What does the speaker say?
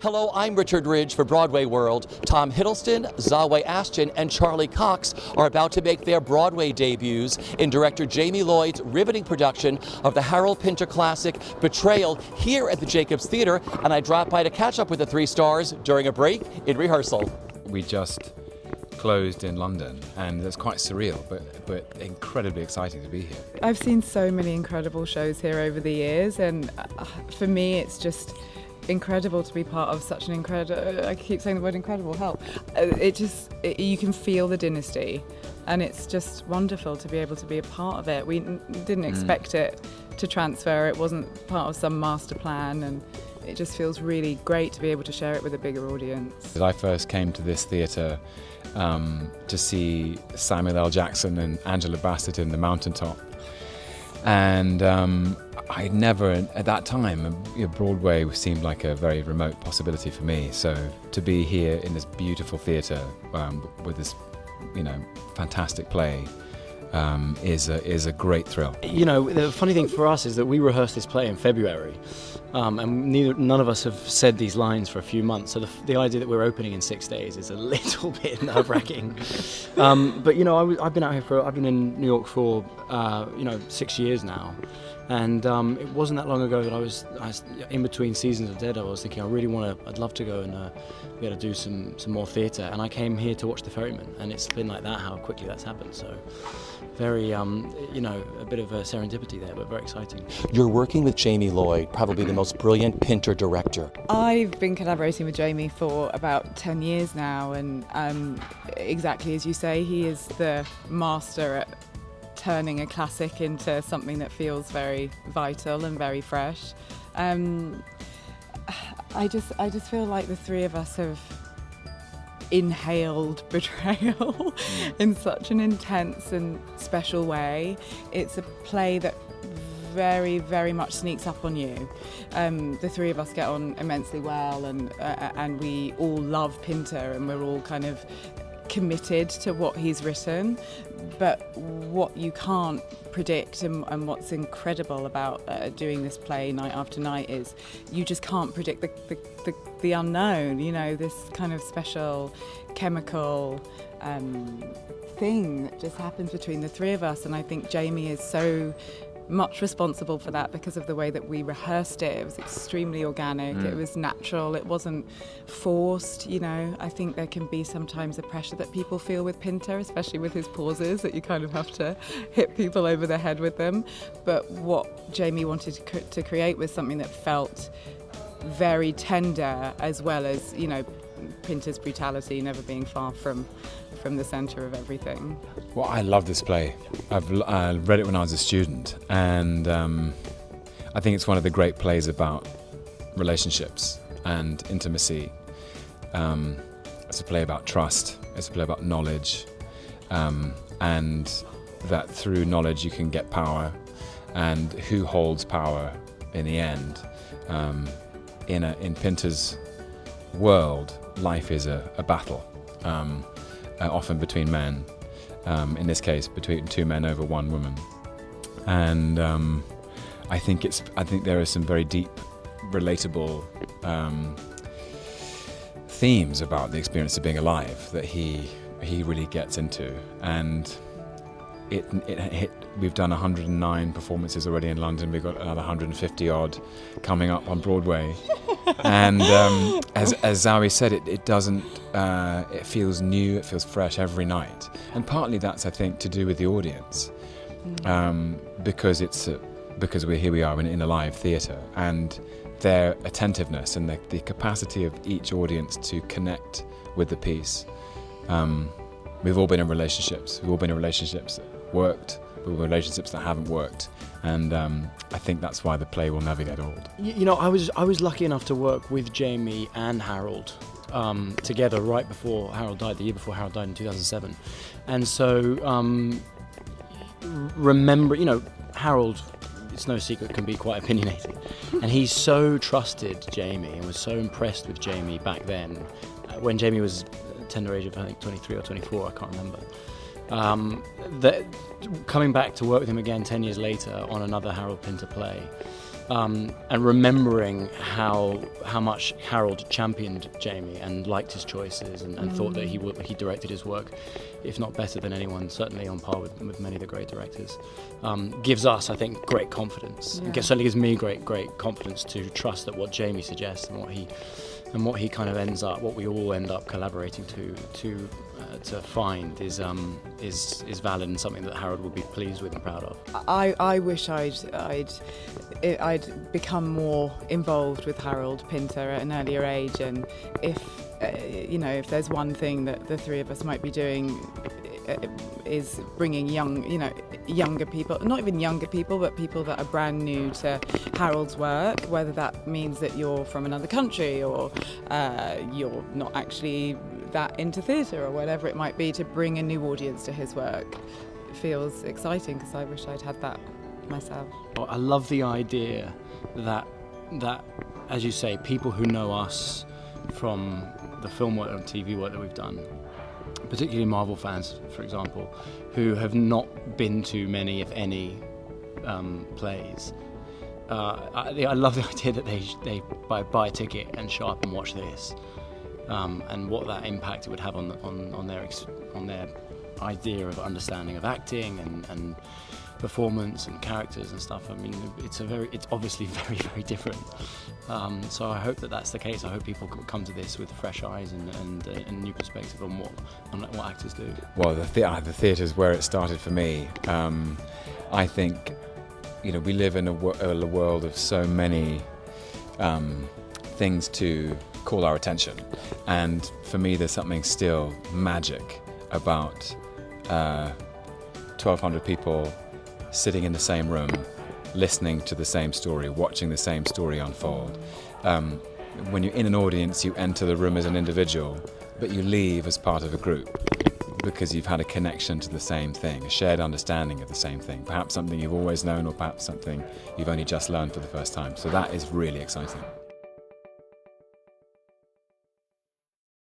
Hello, I'm Richard Ridge for Broadway World. Tom Hiddleston, Zawe Ashton, and Chalie Cox are about to make their Broadway debuts in director Jamie Lloyd's riveting production of the Harold Pinter classic Betrayal here at the Jacobs Theatre, and I dropped by to catch up with the three stars during a break in rehearsal. We just closed in London, and it's quite surreal, but incredibly exciting to be here. I've seen so many incredible shows here over the years, and for me it's just incredible to be part of such an incredible, I keep saying the word incredible, help. You can feel the dynasty, and it's just wonderful to be able to be a part of it. We didn't expect it to transfer, it wasn't part of some master plan, and it just feels really great to be able to share it with a bigger audience. I first came to this theatre to see Samuel L. Jackson and Angela Bassett in The Mountaintop, and I'd never, at that time, Broadway seemed like a very remote possibility for me. So to be here in this beautiful theatre with this, fantastic play is a great thrill. The funny thing for us is that we rehearsed this play in February, and none of us have said these lines for a few months. So the idea that we're opening in 6 days is a little bit nerve-wracking. But I've been in New York for 6 years now. And it wasn't that long ago that I was in between seasons of Dead. I was thinking I'd love to go and be able to do some more theatre. And I came here to watch The Ferryman, and it's been like that how quickly that's happened. So very, a bit of a serendipity there, but very exciting. You're working with Jamie Lloyd, probably the most brilliant Pinter director. I've been collaborating with Jamie for about 10 years now, and exactly as you say, he is the master at turning a classic into something that feels very vital and very fresh. I just feel like the three of us have inhaled betrayal in such an intense and special way. It's a play that very, very much sneaks up on you. The three of us get on immensely well, and we all love Pinter, and we're all kind of committed to what he's written. But what you can't predict, and what's incredible about doing this play night after night, is you just can't predict the unknown. This kind of special chemical thing that just happens between the three of us, and I think Jamie is so much responsible for that because of the way that we rehearsed it. It was extremely organic, it was natural, it wasn't forced. I think there can be sometimes a pressure that people feel with Pinter, especially with his pauses, that you kind of have to hit people over the head with them. But what Jamie wanted to create was something that felt very tender, as well as, Pinter's brutality never being far from the centre of everything. Well, I love this play. I've read it when I was a student, and I think it's one of the great plays about relationships and intimacy. It's a play about trust, it's a play about knowledge, and that through knowledge you can get power, and who holds power in the end. In Pinter's world, life is a battle, often between men. In this case, between two men over one woman, and I think there are some very deep, relatable themes about the experience of being alive that he really gets into, and we've done 109 performances already in London. We've got another 150 odd coming up on Broadway. And as Zawe said, it doesn't. It feels new. It feels fresh every night, and partly that's, I think, to do with the audience, because we are in a live theatre, and their attentiveness and the capacity of each audience to connect with the piece. We've all been in relationships. We've all been in relationships that worked, but relationships that haven't worked. And I think that's why the play will never get old. I was lucky enough to work with Jamie and Harold together right before Harold died, the year before Harold died in 2007. And so remember, Harold, it's no secret, can be quite opinionated. And he so trusted Jamie and was so impressed with Jamie back then, when Jamie was a tender age of, I think, 23 or 24, I can't remember. That coming back to work with him again 10 years later on another Harold Pinter play, and remembering how much Harold championed Jamie and liked his choices and thought that he directed his work, if not better than anyone, certainly on par with many of the great directors, gives us, I think, great confidence. Yeah. It certainly gives me great confidence to trust that what Jamie suggests and what he kind of ends up, what we all end up collaborating to find is valid and something that Harold would be pleased with and proud of. I wish I'd become more involved with Harold Pinter at an earlier age, and if there's one thing that the three of us might be doing is bringing younger people, not even younger people, but people that are brand new to Harold's work, whether that means that you're from another country or you're not actually that into theatre or whatever it might be, to bring a new audience to his work feels exciting, because I wish I'd had that myself. I love the idea that, as you say, people who know us from the film work and TV work that we've done, particularly Marvel fans, for example, who have not been to many, if any, plays. I love the idea that they buy a ticket and show up and watch this, and what that impact it would have on their idea of understanding of acting and performance and characters and stuff. I mean, it's obviously very, very different. So I hope that that's the case. I hope people come to this with fresh eyes and new perspective on what actors do. Well, the theatre's where it started for me. I think, we live in a world of so many things to call our attention, and for me, there's something still magic about 1,200 people sitting in the same room, listening to the same story, watching the same story unfold. When you're in an audience, you enter the room as an individual, but you leave as part of a group, because you've had a connection to the same thing, a shared understanding of the same thing, perhaps something you've always known, or perhaps something you've only just learned for the first time. So that is really exciting.